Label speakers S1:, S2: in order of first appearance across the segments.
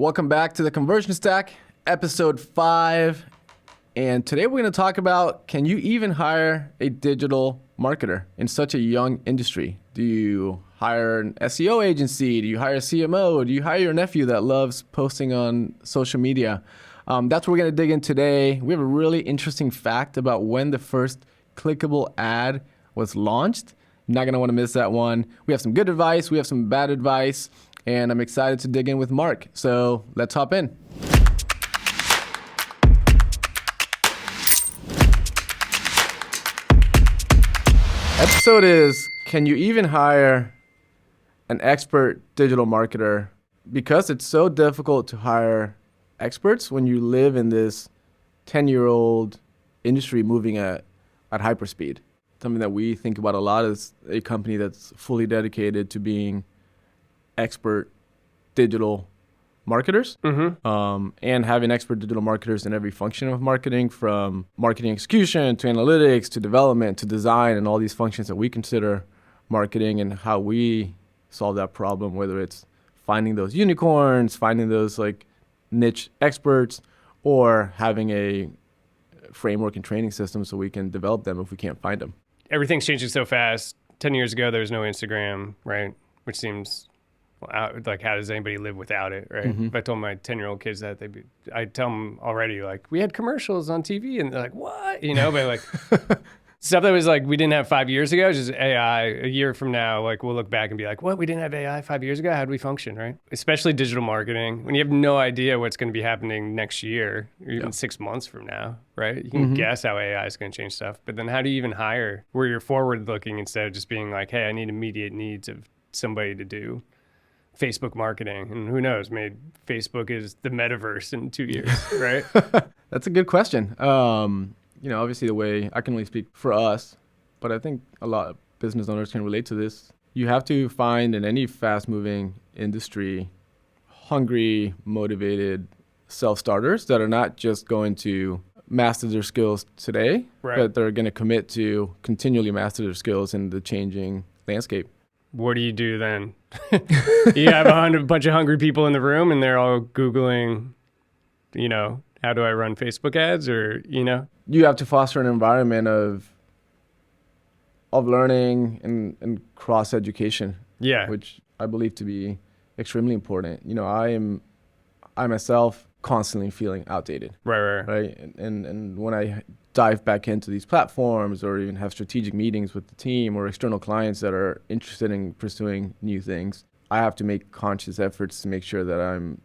S1: Welcome back to the Conversion Stack, episode 5. And today we're going to talk about, can you even hire a digital marketer in such a young industry? Do you hire an SEO agency? Do you hire a CMO? Do you hire your nephew that loves posting on social media? That's what we're going to dig in today. We have a really interesting fact about when the first clickable ad was launched. You're not going to want to miss that one. We have some good advice. We have some bad advice. And I'm excited to dig in with Mark. So let's hop in. Episode is, can you even hire an expert digital marketer? Because it's so difficult to hire experts when you live in this 10-year-old industry moving at hyperspeed. Something that we think about a lot is a company that's fully dedicated to being expert digital marketers, and having expert digital marketers in every function of marketing, from marketing execution to analytics to development to design, and all these functions that we consider marketing, and how we solve that problem, whether it's finding those unicorns, finding those like niche experts, or having a framework and training system so we can develop them if we can't find them.
S2: Everything's changing so fast. 10 years ago, there was no Instagram, right? Which seems... like, how does anybody live without it, right? If I told my 10-year-old kids that, I'd tell them already, like, we had commercials on TV, and they're like, what? You know, but like, stuff that was like, we didn't have 5 years ago, just AI. A year from now, like, we'll look back and be like, what? We didn't have AI 5 years ago? How'd we function, right? Especially digital marketing, when you have no idea what's going to be happening next year, or even 6 months from now, right? You can guess how AI is going to change stuff, but then how do you even hire where you're forward-looking instead of just being like, hey, I need immediate needs of somebody to do Facebook marketing, and who knows, maybe Facebook is the metaverse in 2 years, right?
S1: That's a good question. Obviously the way I can only speak for us, but I think a lot of business owners can relate to this. You have to find in any fast-moving industry hungry, motivated self-starters that are not just going to master their skills today, but they're going to commit to continually master their skills in the changing landscape.
S2: What do you do then? You have a bunch of hungry people in the room and they're all Googling, how do I run Facebook ads, or,
S1: You have to foster an environment of learning and cross-education, which I believe to be extremely important. I myself constantly feeling outdated. Right. And when I dive back into these platforms, or even have strategic meetings with the team or external clients that are interested in pursuing new things, I have to make conscious efforts to make sure that I'm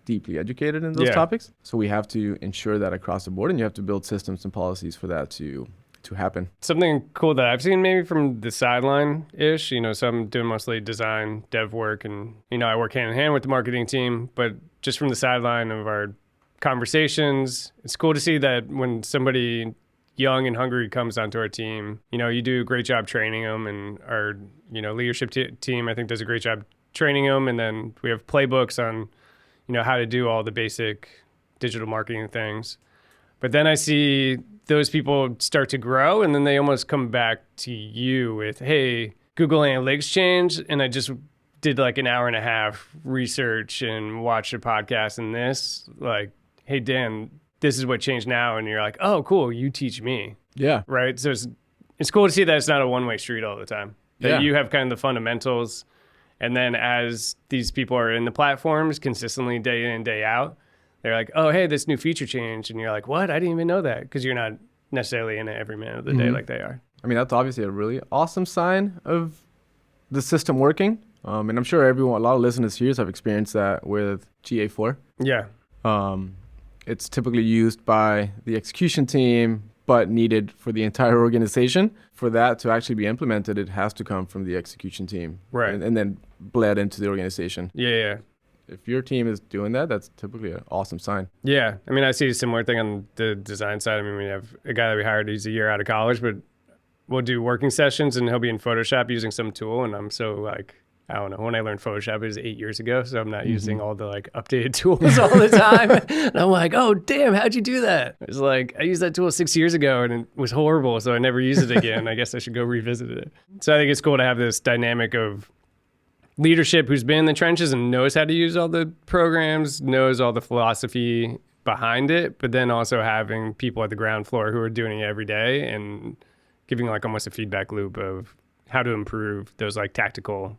S1: deeply educated in those topics. So we have to ensure that across the board, and you have to build systems and policies for that to happen.
S2: Something cool that I've seen maybe from the sideline-ish, so I'm doing mostly design, dev work, and, I work hand in hand with the marketing team, but just from the sideline of our conversations, it's cool to see that when somebody young and hungry comes onto our team, you do a great job training them, and our, leadership team, I think, does a great job training them. And then we have playbooks on, how to do all the basic digital marketing things. But then I see those people start to grow, and then they almost come back to you with, hey, Google Analytics changed, and I just did like an hour and a half research and watched a podcast and this, like, hey, Dan, this is what changed now. And you're like, oh, cool, you teach me.
S1: Yeah.
S2: Right? So it's cool to see that it's not a one-way street all the time. That you have kind of the fundamentals, and then as these people are in the platforms consistently day in and day out, they're like, oh, hey, this new feature changed. And you're like, what? I didn't even know that, because you're not necessarily in it every minute of the day like they are.
S1: I mean, that's obviously a really awesome sign of the system working. And I'm sure a lot of listeners here have experienced that with GA4.
S2: Yeah.
S1: It's typically used by the execution team, but needed for the entire organization. For that to actually be implemented, it has to come from the execution team.
S2: Right.
S1: And then bled into the organization.
S2: Yeah.
S1: If your team is doing that, that's typically an awesome sign.
S2: Yeah. I mean, I see a similar thing on the design side. I mean, we have a guy that we hired, he's a year out of college, but we'll do working sessions and he'll be in Photoshop using some tool. And I'm so like, I don't know, when I learned Photoshop, it was 8 years ago, so I'm not using all the like updated tools all the time. And I'm like, oh, damn, how'd you do that? It's like, I used that tool 6 years ago and it was horrible, so I never used it again. I guess I should go revisit it. So I think it's cool to have this dynamic of leadership who's been in the trenches and knows how to use all the programs, knows all the philosophy behind it, but then also having people at the ground floor who are doing it every day and giving like almost a feedback loop of how to improve those like tactical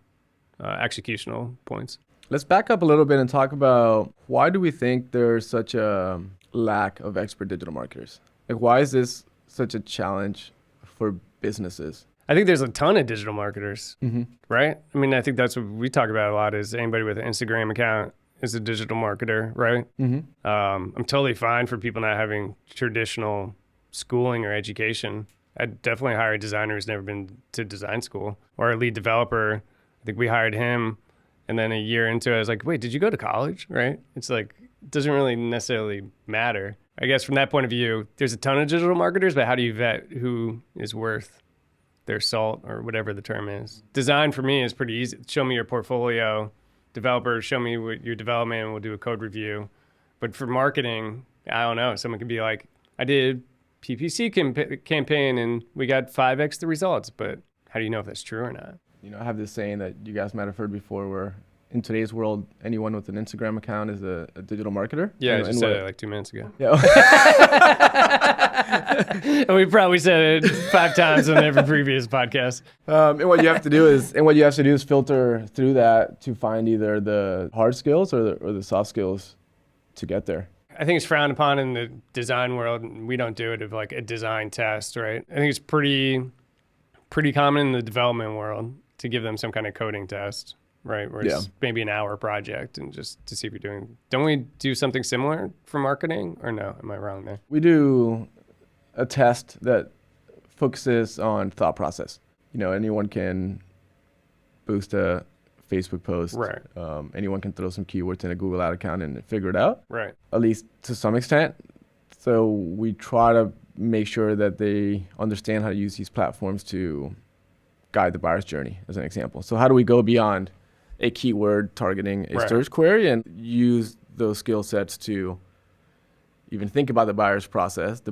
S2: executional points.
S1: Let's back up a little bit and talk about why do we think there's such a lack of expert digital marketers? Like, why is this such a challenge for businesses?
S2: I think there's a ton of digital marketers, right? I mean, I think that's what we talk about a lot is anybody with an Instagram account is a digital marketer, right? I'm totally fine for people not having traditional schooling or education. I'd definitely hire a designer who's never been to design school, or a lead developer. I think we hired him, and then a year into it, I was like, wait, did you go to college, right? It's like, it doesn't really necessarily matter. I guess from that point of view, there's a ton of digital marketers, but how do you vet who is worth their salt or whatever the term is? Design for me is pretty easy. Show me your portfolio. Developers, show me what your development and we'll do a code review. But for marketing, I don't know. Someone could be like, I did PPC campaign and we got 5x the results. But how do you know if that's true or not?
S1: You know, I have this saying that you guys might have heard before where in today's world, anyone with an Instagram account is a digital marketer.
S2: Yeah, I just said it like 2 minutes ago.
S1: Yeah.
S2: And we probably said it 5 times on every previous podcast.
S1: And what you have to do is filter through that to find either the hard skills or the soft skills to get there.
S2: I think it's frowned upon in the design world, and we don't do it of like a design test, right? I think it's pretty common in the development world to give them some kind of coding test, right? Where it's maybe an hour project and just to see if you're doing. Don't we do something similar for marketing, or no? Am I wrong there?
S1: We do a test that focuses on thought process. You know, anyone can boost a Facebook post.
S2: Right.
S1: Anyone can throw some keywords in a Google ad account and figure it out.
S2: Right.
S1: At least to some extent. So we try to make sure that they understand how to use these platforms to guide the buyer's journey, as an example. So how do we go beyond a keyword targeting a search query and use those skill sets to even think about the buyer's process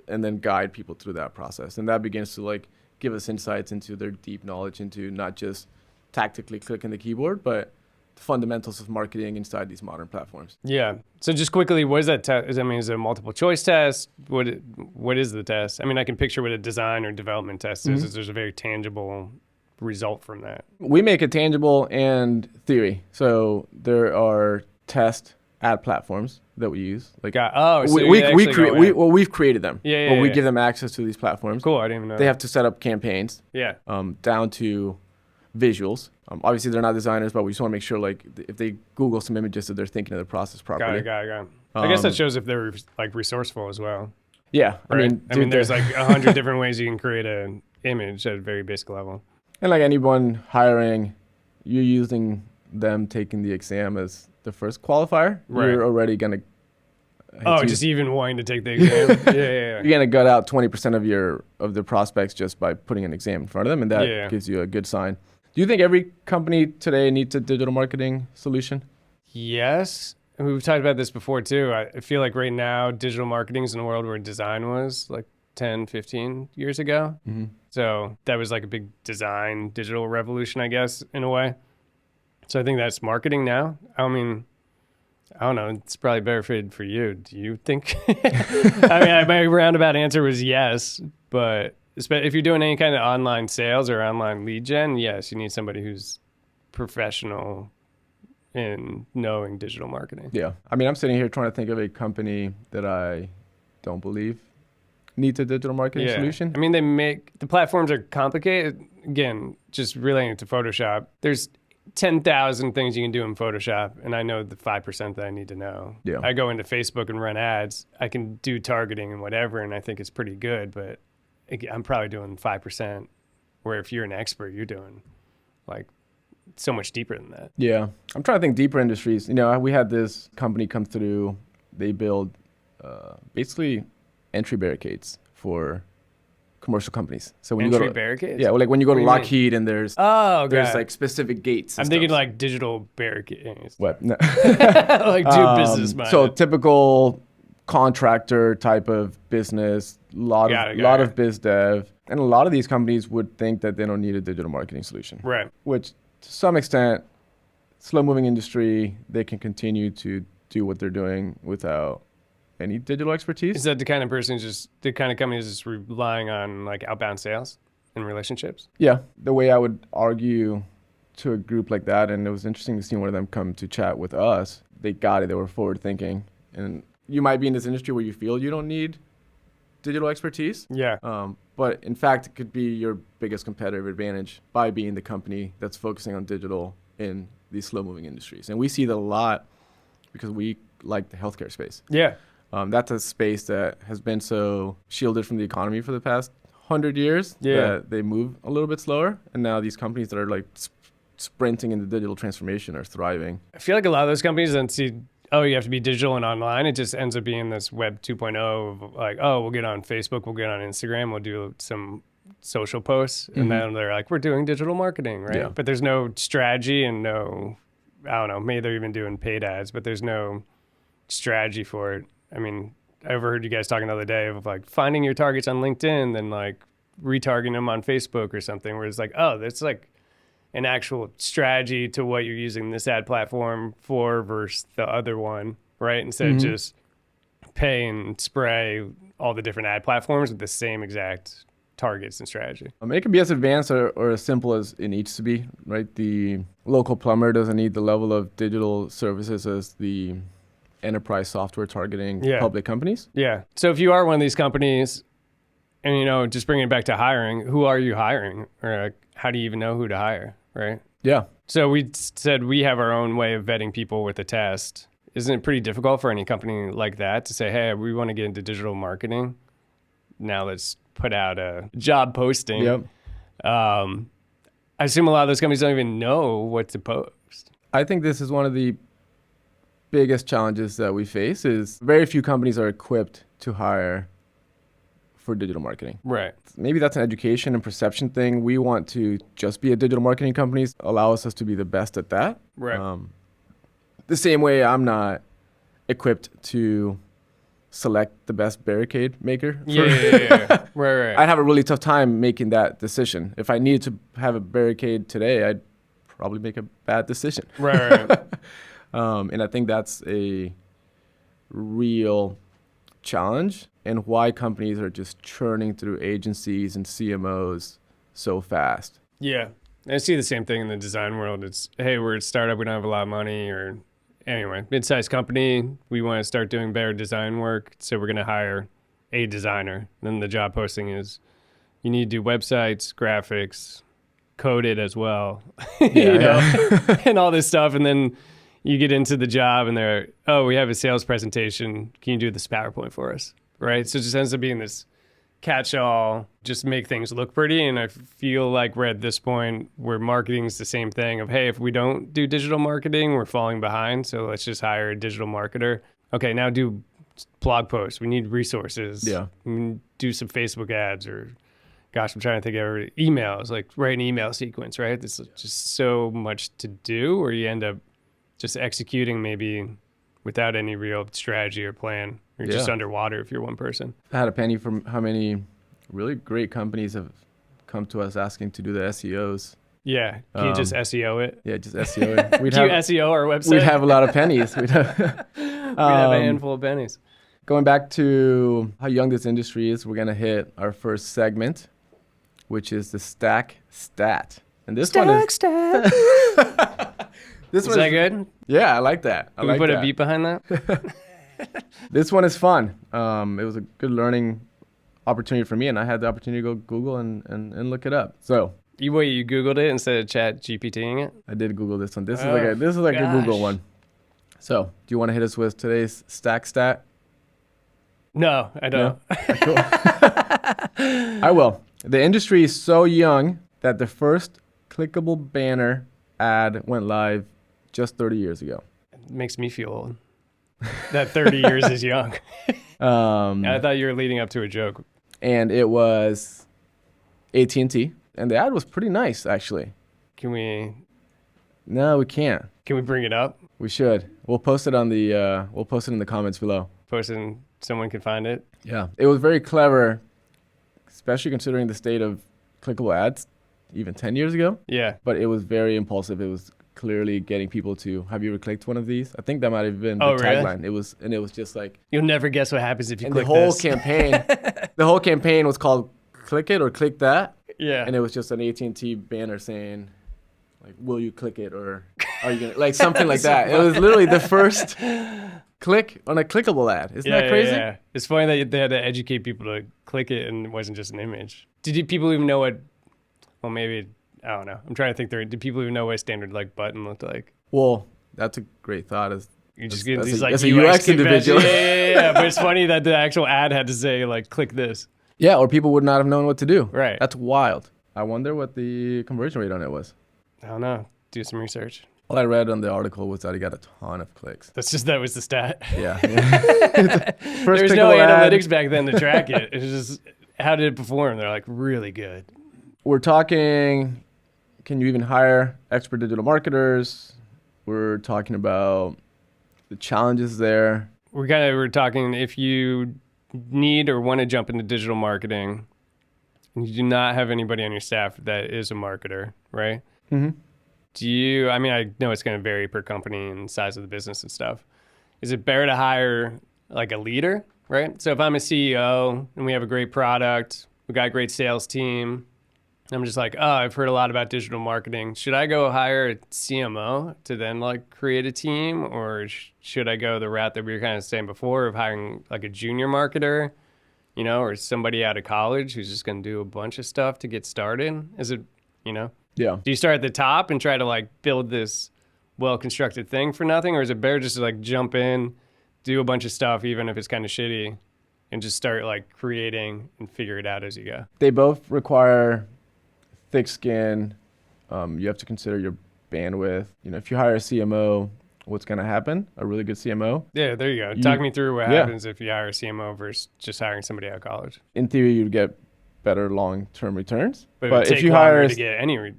S1: and then guide people through that process? And that begins to like give us insights into their deep knowledge into not just tactically clicking the keyboard, but the fundamentals of marketing inside these modern platforms.
S2: Yeah. So just quickly, what is that test? I mean, is it a multiple choice test? What is the test? I mean, I can picture what a design or development test is. There's a very tangible result from that.
S1: We make it tangible and theory. So there are test ad platforms that we use. Like we've created them.
S2: Yeah.
S1: We give them access to these platforms.
S2: Cool. I didn't even know.
S1: They have to set up campaigns.
S2: Yeah.
S1: Down to visuals. Obviously, they're not designers, but we just want to make sure, like, if they Google some images, that they're thinking of the process properly.
S2: Got it. I guess that shows if they're like resourceful as well.
S1: Yeah,
S2: right? I mean, there's like 100 different ways you can create an image at a very basic level.
S1: And like anyone hiring, you're using them taking the exam as the first qualifier. Right. You're already gonna.
S2: Just even wanting to take the exam. Yeah.
S1: You're gonna gut out 20% of the prospects just by putting an exam in front of them, and that gives you a good sign. Do you think every company today needs a digital marketing solution?
S2: Yes. We've talked about this before too. I feel like right now, digital marketing is in a world where design was like 10, 15 years ago. Mm-hmm. So that was like a big design, digital revolution, I guess, in a way. So I think that's marketing now. I mean, I don't know. It's probably better fitted for you. Do you think? I mean, my roundabout answer was yes, but if you're doing any kind of online sales or online lead gen, yes, you need somebody who's professional in knowing digital marketing.
S1: Yeah. I mean, I'm sitting here trying to think of a company that I don't believe needs a digital marketing solution.
S2: I mean, the platforms are complicated. Again, just relating to Photoshop, there's 10,000 things you can do in Photoshop, and I know the 5% that I need to know. Yeah. I go into Facebook and run ads. I can do targeting and whatever, and I think it's pretty good, but I'm probably doing 5%, where if you're an expert, you're doing like so much deeper than that.
S1: Yeah. I'm trying to think deeper industries. You know, we had this company come through. They build basically entry barricades for commercial companies. So when
S2: entry barricades?
S1: Yeah, like when you go to Lockheed and there's like specific gates.
S2: I'm thinking like digital barricades.
S1: What? No.
S2: Like do business minded.
S1: So typical contractor type of business, lot of biz dev, and a lot of these companies would think that they don't need a digital marketing solution.
S2: Right.
S1: Which to some extent slow-moving industry, they can continue to do what they're doing without any digital expertise.
S2: Is that the kind of person the kind of company is just relying on like outbound sales and relationships?
S1: Yeah, the way I would argue to a group like that, and it was interesting to see one of them come to chat with us. They got it. They were forward thinking. And you might be in this industry where you feel you don't need digital expertise.
S2: Yeah.
S1: But in fact, it could be your biggest competitive advantage by being the company that's focusing on digital in these slow-moving industries. And we see that a lot because we like the healthcare space.
S2: Yeah.
S1: That's a space that has been so shielded from the economy for the past 100 years that they move a little bit slower. And now these companies that are like sprinting into digital transformation are thriving.
S2: I feel like a lot of those companies then see, oh, you have to be digital and online. It just ends up being this web 2.0 of like, oh, we'll get on Facebook, we'll get on Instagram, we'll do some social posts. And then they're like, we're doing digital marketing, right?
S1: Yeah.
S2: But there's no strategy and no, I don't know, maybe they're even doing paid ads, but there's no strategy for it. I mean, I overheard you guys talking the other day of like finding your targets on LinkedIn and like retargeting them on Facebook or something, where it's like, oh, that's like an actual strategy to what you're using this ad platform for versus the other one, right? Instead of just pay and spray all the different ad platforms with the same exact targets and strategy.
S1: It can be as advanced or as simple as it needs to be, right? The local plumber doesn't need the level of digital services as the enterprise software targeting public companies.
S2: Yeah. So if you are one of these companies and, you know, just bringing it back to hiring, who are you hiring? Or like, how do you even know who to hire, right?
S1: Yeah.
S2: So we said we have our own way of vetting people with a test. Isn't it pretty difficult for any company like that to say, hey, we want to get into digital marketing? Now let's put out a job posting.
S1: Yep.
S2: I assume a lot of those companies don't even know what to post.
S1: I think this is one of the biggest challenges that we face is very few companies are equipped to hire for digital marketing.
S2: Right.
S1: Maybe that's an education and perception thing. We want to just be a digital marketing company, allow us to be the best at that.
S2: Right.
S1: The same way I'm not equipped to select the best barricade maker.
S2: Yeah. Right.
S1: I'd have a really tough time making that decision. If I needed to have a barricade today, I'd probably make a bad decision.
S2: Right.
S1: And I think that's a real challenge and why companies are just churning through agencies and CMOs so fast.
S2: Yeah. I see the same thing in the design world. It's, hey, we're a startup, we don't have a lot of money, or anyway, mid-sized company, we want to start doing better design work, so we're going to hire a designer. Then the job posting is, you need to do websites, graphics, code it as well, and all this stuff. And then you get into the job and they're, oh, we have a sales presentation. Can you do this PowerPoint for us? Right? So it just ends up being this catch-all, just make things look pretty. And I feel like we're at this point where marketing is the same thing of, hey, if we don't do digital marketing, we're falling behind. So let's just hire a digital marketer. Okay, now do blog posts. We need resources.
S1: Yeah.
S2: We can do some Facebook ads or, gosh, I'm trying to think of emails, like write an email sequence, right? There's just so much to do where you end up just executing maybe without any real strategy or plan. You're just underwater if you're one person.
S1: I had a penny from how many really great companies have come to us asking to do the SEOs.
S2: Yeah. Can you just SEO it?
S1: Yeah, just SEO it.
S2: Can you SEO our website?
S1: We'd have a lot of pennies. We'd have
S2: a handful of pennies.
S1: Going back to how young this industry is, we're going to hit our first segment, which is the stack stat. And this one is...
S2: Stat.
S1: Is
S2: that good?
S1: Yeah, I like that.
S2: Can we put a beat behind that?
S1: This one is fun. It was a good learning opportunity for me, and I had the opportunity to go Google and look it up. So
S2: you Googled it instead of Chat GPTing it?
S1: I did Google this one. This is like a Google one. So do you want to hit us with today's stack stat?
S2: No, I don't.
S1: No? Cool. I will. The industry is so young that the first clickable banner ad went live just 30 years ago.
S2: It makes me feel old. That 30 years is young. I thought you were leading up to a joke.
S1: And it was AT&T. And the ad was pretty nice, actually.
S2: Can we?
S1: No, we can't.
S2: Can we bring it up?
S1: We should. We'll post it on the. We'll post it in the comments below.
S2: Post it and someone can find it.
S1: Yeah, it was very clever, especially considering the state of clickable ads, even 10 years ago.
S2: Yeah.
S1: But it was very impulsive. It was clearly getting people to, have you ever clicked one of these? I think that might have been the
S2: Oh, really?
S1: tagline. It was just like,
S2: You'll never guess what happens if you
S1: and
S2: click
S1: the whole
S2: this.
S1: campaign, the whole campaign was called "Click It" or "Click That,"
S2: Yeah.
S1: and it was just an AT&T banner saying, like, "Will you click it?" or "Are you gonna," like something like that. It was literally the first click on a clickable ad. Isn't that crazy?
S2: Yeah. It's funny that they had to educate people to click it and it wasn't just an image. People even know what? Well, maybe I don't know. I'm trying to think through. Did people even know what a standard like button looked like?
S1: Well, that's a great thought.
S2: You just
S1: As-
S2: get
S1: as
S2: these
S1: a-
S2: like
S1: as a UX individual.
S2: Yeah. But it's funny that the actual ad had to say like click this.
S1: Yeah, or people would not have known what to do.
S2: Right.
S1: That's wild. I wonder what the conversion rate on it was.
S2: I don't know. Do some research.
S1: All I read on the article was that he got a ton of clicks.
S2: That was the stat.
S1: Yeah.
S2: There was no analytics back then to track it. It was just how did it perform? They're like really good.
S1: We're talking, can you even hire expert digital marketers? We're talking about the challenges there.
S2: We're talking if you need or want to jump into digital marketing and you do not have anybody on your staff that is a marketer, right?
S1: Mm-hmm.
S2: I know it's going to vary per company and size of the business and stuff. Is it better to hire like a leader, right? So if I'm a CEO and we have a great product, we got a great sales team, I'm just like, oh, I've heard a lot about digital marketing. Should I go hire a CMO to then like create a team, or should I go the route that we were kind of saying before of hiring like a junior marketer, or somebody out of college who's just going to do a bunch of stuff to get started? Is it,
S1: Yeah.
S2: do you start at the top and try to like build this well-constructed thing for nothing, or is it better just to like jump in, do a bunch of stuff, even if it's kind of shitty, and just start like creating and figure it out as you go?
S1: They both require thick skin. You have to consider your bandwidth. If you hire a CMO, what's going to happen? A really good CMO.
S2: Yeah, there you go. Talk me through what happens if you hire a CMO versus just hiring somebody out of college.
S1: In theory, you'd get better long-term returns.
S2: But it would take
S1: if you
S2: longer
S1: hire
S2: to get any, I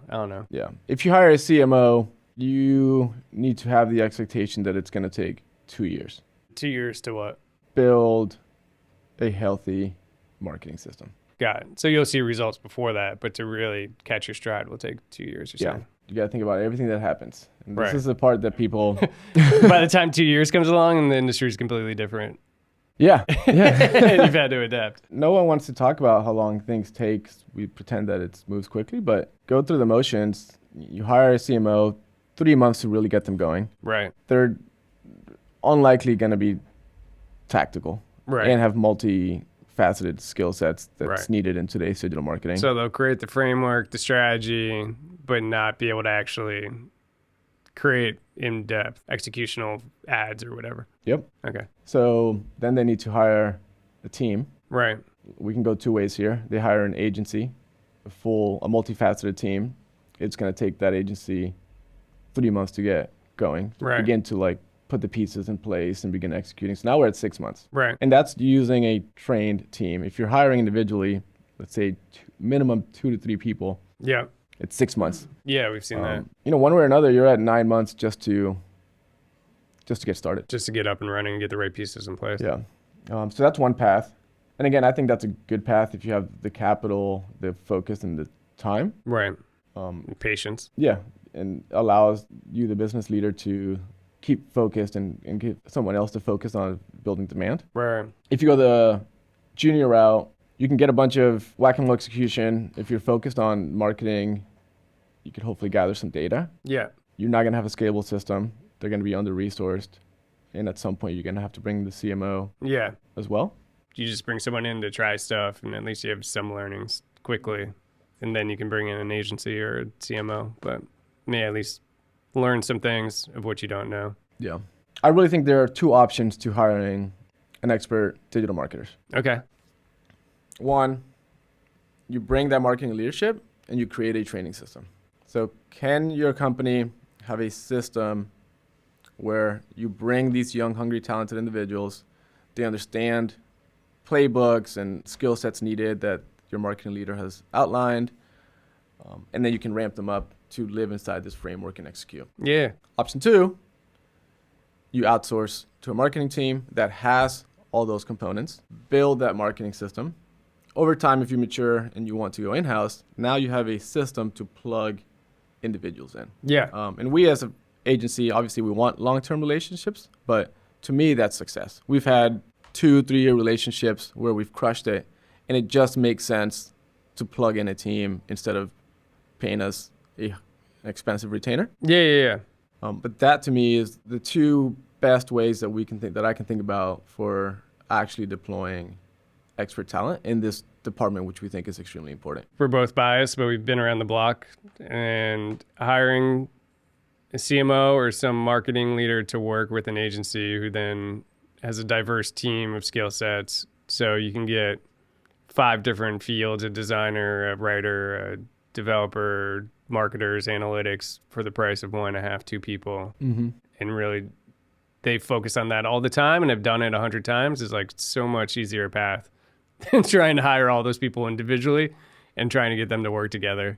S2: don't know.
S1: Yeah. If you hire a CMO, you need to have the expectation that it's going to take 2 years.
S2: 2 years to what?
S1: Build a healthy marketing system.
S2: Got it. So you'll see results before that, but to really catch your stride will take 2 years or so.
S1: You got to think about everything that happens. And
S2: Right.
S1: This is the part that people...
S2: By the time 2 years comes along and the industry is completely different,
S1: Yeah.
S2: and you've had to adapt.
S1: No one wants to talk about how long things take. We pretend that it moves quickly, but go through the motions. You hire a CMO, 3 months to really get them going.
S2: Right.
S1: They're unlikely going to be tactical
S2: Right.
S1: and have multi-faceted skill sets that's
S2: Right.
S1: needed in today's digital marketing.
S2: So they'll create the framework, the strategy, but not be able to actually create in-depth executional ads or whatever.
S1: Yep.
S2: Okay.
S1: So then they need to hire a team.
S2: Right.
S1: We can go two ways here. They hire an agency, a multifaceted team. It's going to take that agency 3 months to get going, to
S2: Right.
S1: begin to like put the pieces in place and begin executing. So now we're at 6 months.
S2: Right.
S1: And that's using a trained team. If you're hiring individually, let's say minimum 2 to 3 people,
S2: Yeah.
S1: it's 6 months.
S2: Yeah, we've seen that.
S1: One way or another, you're at 9 months just to get started.
S2: Just to get up and running and get the right pieces in place.
S1: Yeah. So that's one path. And again, I think that's a good path if you have the capital, the focus, and the time.
S2: Right. Patience.
S1: Yeah. And allows you, the business leader, to keep focused and get someone else to focus on building demand.
S2: Right.
S1: If you go the junior route, you can get a bunch of whack-a-mole execution. If you're focused on marketing, you could hopefully gather some data.
S2: Yeah.
S1: You're not going to have a scalable system. They're going to be under-resourced. And at some point, you're going to have to bring the CMO
S2: Yeah.
S1: as well.
S2: You just bring someone in to try stuff, and at least you have some learnings quickly. And then you can bring in an agency or a CMO. But at least learn some things of what you don't know.
S1: Yeah. I really think there are two options to hiring an expert digital marketer.
S2: Okay.
S1: One, you bring that marketing leadership and you create a training system. So can your company have a system where you bring these young, hungry, talented individuals, they understand playbooks and skill sets needed that your marketing leader has outlined, and then you can ramp them up to live inside this framework and execute.
S2: Yeah.
S1: Option two, you outsource to a marketing team that has all those components, build that marketing system. Over time, if you mature and you want to go in-house, now you have a system to plug individuals in.
S2: Yeah.
S1: And we as an agency, obviously we want long-term relationships, but to me, that's success. We've had 2-3 year relationships where we've crushed it, and it just makes sense to plug in a team instead of paying us an expensive retainer.
S2: Yeah.
S1: But that to me is the two best ways that I can think about for actually deploying expert talent in this department, which we think is extremely important.
S2: We're both biased, but we've been around the block, and hiring a CMO or some marketing leader to work with an agency who then has a diverse team of skill sets. So you can get 5 different fields: a designer, a writer, a developer, marketers, analytics, for the price of 1.5, 2 people.
S1: Mm-hmm.
S2: And really, they focus on that all the time and have done it 100 times. Is like so much easier path than trying to hire all those people individually and trying to get them to work together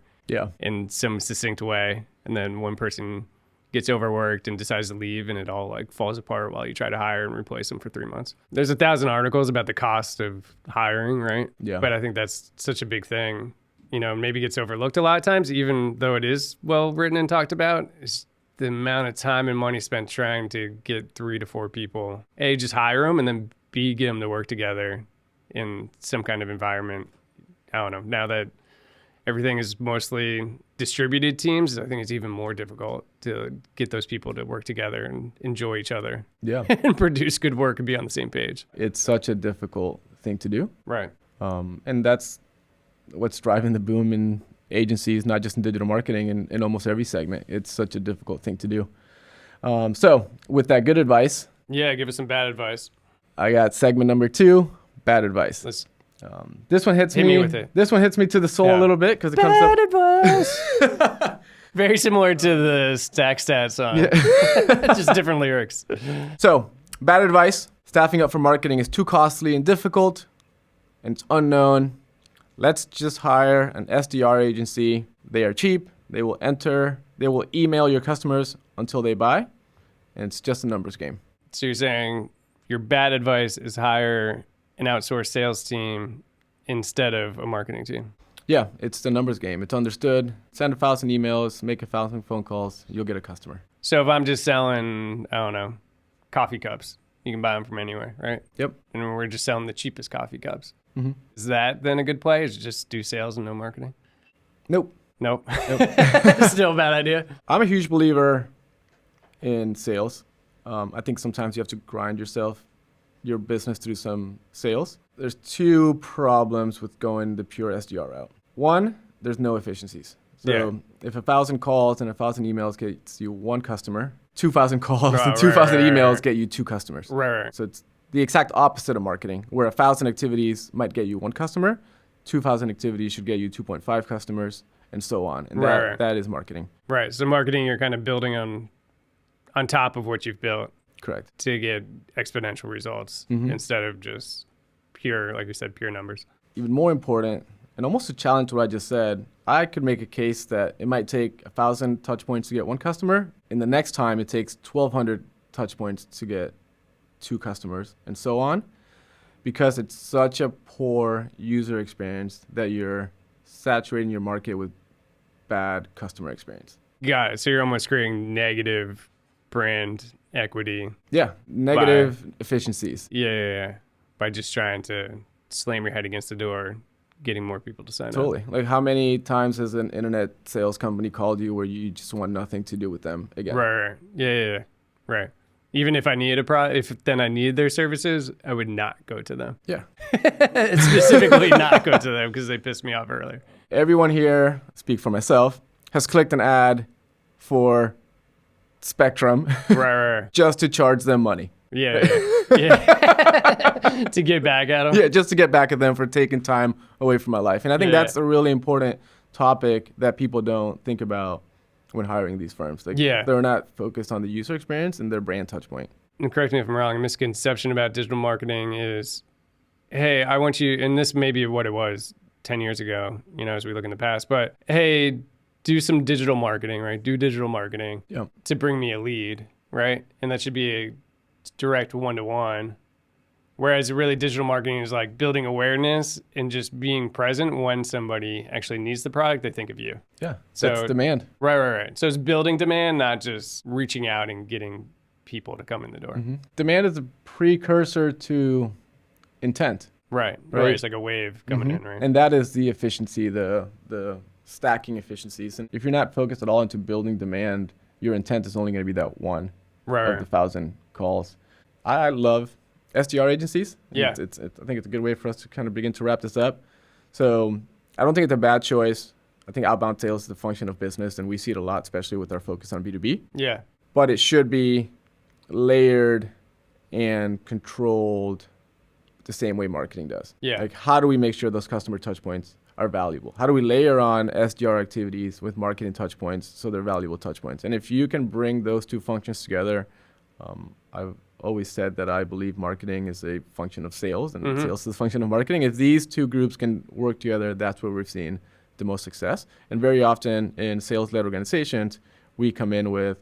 S2: in some succinct way. And then one person gets overworked and decides to leave, and it all like falls apart while you try to hire and replace them for 3 months. There's 1,000 articles about the cost of hiring, right?
S1: Yeah.
S2: But I think that's such a big thing, maybe gets overlooked a lot of times, even though it is well written and talked about, is the amount of time and money spent trying to get 3 to 4 people. A, just hire them, and then B, get them to work together in some kind of environment. I don't know. Now that everything is mostly distributed teams, I think it's even more difficult to get those people to work together and enjoy each other.
S1: Yeah.
S2: And produce good work and be on the same page.
S1: It's such a difficult thing to do.
S2: Right.
S1: And that's what's driving the boom in agencies, not just in digital marketing, in almost every segment. It's such a difficult thing to do. So with that good advice.
S2: Yeah, give us some bad advice.
S1: I got segment number 2, bad advice. This one hits me with it. This one hits me to the soul a little bit because it comes up.
S2: Bad advice. Very similar to the Stack Stat song. Yeah. Just different lyrics.
S1: So, bad advice. Staffing up for marketing is too costly and difficult, and it's unknown. Let's just hire an SDR agency. They are cheap. They will email your customers until they buy, and it's just a numbers game.
S2: So you're saying your bad advice is hire an outsourced sales team instead of a marketing team?
S1: Yeah, it's the numbers game. It's understood. Send 1,000 emails, make 1,000 phone calls, you'll get a customer.
S2: So if I'm just selling, I don't know, coffee cups, you can buy them from anywhere, right?
S1: Yep.
S2: And we're just selling the cheapest coffee cups.
S1: Mm-hmm.
S2: Is that then a good play? Is it just do sales and no marketing?
S1: Nope.
S2: Still a bad idea?
S1: I'm a huge believer in sales. I think sometimes you have to grind your business through some sales. There's 2 problems with going the pure SDR route. 1, there's no efficiencies. So if 1,000 calls and 1,000 emails gets you 1 customer, 2,000 calls and 2,000 emails get you 2 customers.
S2: Right.
S1: So it's the exact opposite of marketing, where 1,000 activities might get you 1 customer, 2,000 activities should get you 2.5 customers, and so on. And that is marketing.
S2: Right. So marketing, you're kind of building on top of what you've built.
S1: Correct.
S2: To get exponential results instead of just pure, like you said, pure numbers.
S1: Even more important, and almost to challenge what I just said, I could make a case that it might take 1,000 touch points to get 1 customer. And the next time it takes 1,200 touch points to get 2 customers, and so on, because it's such a poor user experience that you're saturating your market with bad customer experience. Got
S2: it. So you're almost creating negative brand equity.
S1: Yeah, negative efficiencies.
S2: Yeah. By just trying to slam your head against the door, getting more people to sign up.
S1: Totally. Like, how many times has an internet sales company called you where you just want nothing to do with them again?
S2: Right. Yeah. Right. Even if I needed if then I needed their services, I would not go to them.
S1: Yeah.
S2: Specifically not go to them because they pissed me off earlier.
S1: Everyone here, speak for myself, has clicked an ad for Spectrum
S2: right.
S1: just to charge them money.
S2: Yeah. To get back at them.
S1: Yeah, just to get back at them for taking time away from my life. And I think that's a really important topic that people don't think about when hiring these firms. They're not focused on the user experience and their brand touch point.
S2: And correct me if I'm wrong, a misconception about digital marketing is, hey, I want you, and this may be what it was 10 years ago, as we look in the past, but hey, do some digital marketing, right? Do digital marketing to bring me a lead, right? And that should be a direct one-to-one Whereas really digital marketing is like building awareness and just being present when somebody actually needs the product, they think of you.
S1: Yeah,
S2: So
S1: that's demand.
S2: Right. So it's building demand, not just reaching out and getting people to come in the door.
S1: Mm-hmm. Demand is a precursor to intent.
S2: Right. It's like a wave coming in, right?
S1: And that is the efficiency, the stacking efficiencies. And if you're not focused at all into building demand, your intent is only going to be that one of the 1,000 calls. I love SDR agencies.
S2: Yeah.
S1: I think it's a good way for us to kind of begin to wrap this up. So I don't think it's a bad choice. I think outbound sales is a function of business, and we see it a lot, especially with our focus on B2B.
S2: Yeah.
S1: But it should be layered and controlled the same way marketing does.
S2: Yeah.
S1: Like, how do we make sure those customer touch points are valuable? How do we layer on SDR activities with marketing touch points so they're valuable touch points? And if you can bring those two functions together, I've always said that I believe marketing is a function of sales and sales is a function of marketing. If these two groups can work together, that's where we've seen the most success. And very often in sales-led organizations, we come in with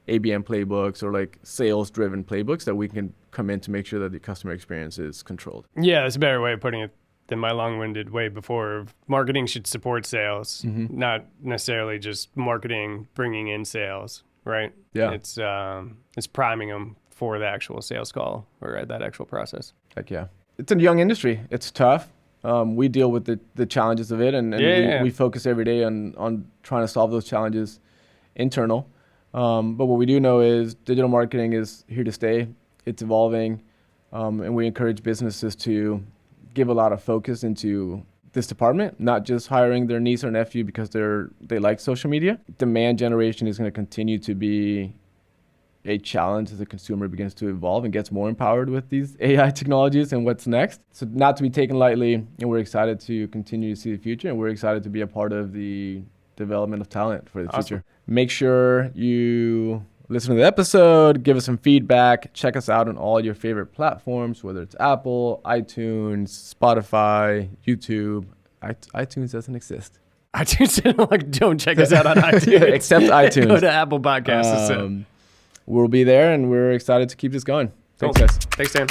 S1: ABM playbooks or like sales-driven playbooks that we can come in to make sure that the customer experience is controlled.
S2: Yeah, that's a better way of putting it than my long-winded way before. Marketing should support sales, not necessarily just marketing bringing in sales, right?
S1: Yeah.
S2: It's priming them for the actual sales call or that actual process.
S1: Heck yeah. It's a young industry. It's tough. We deal with the challenges of it, and we focus every day on trying to solve those challenges internal. But what we do know is digital marketing is here to stay. It's evolving, and we encourage businesses to give a lot of focus into this department, not just hiring their niece or nephew because they like social media. Demand generation is going to continue to be a challenge as the consumer begins to evolve and gets more empowered with these AI technologies and what's next. So not to be taken lightly, and we're excited to continue to see the future, and we're excited to be a part of the development of talent for the future. Make sure you listen to the episode, give us some feedback, check us out on all your favorite platforms, whether it's Apple, iTunes, Spotify, YouTube. iTunes doesn't exist.
S2: iTunes, don't check us out on iTunes.
S1: Except iTunes.
S2: Go to Apple Podcasts.
S1: We'll be there, and we're excited to keep this going. Thanks, guys.
S2: Thanks, Dan.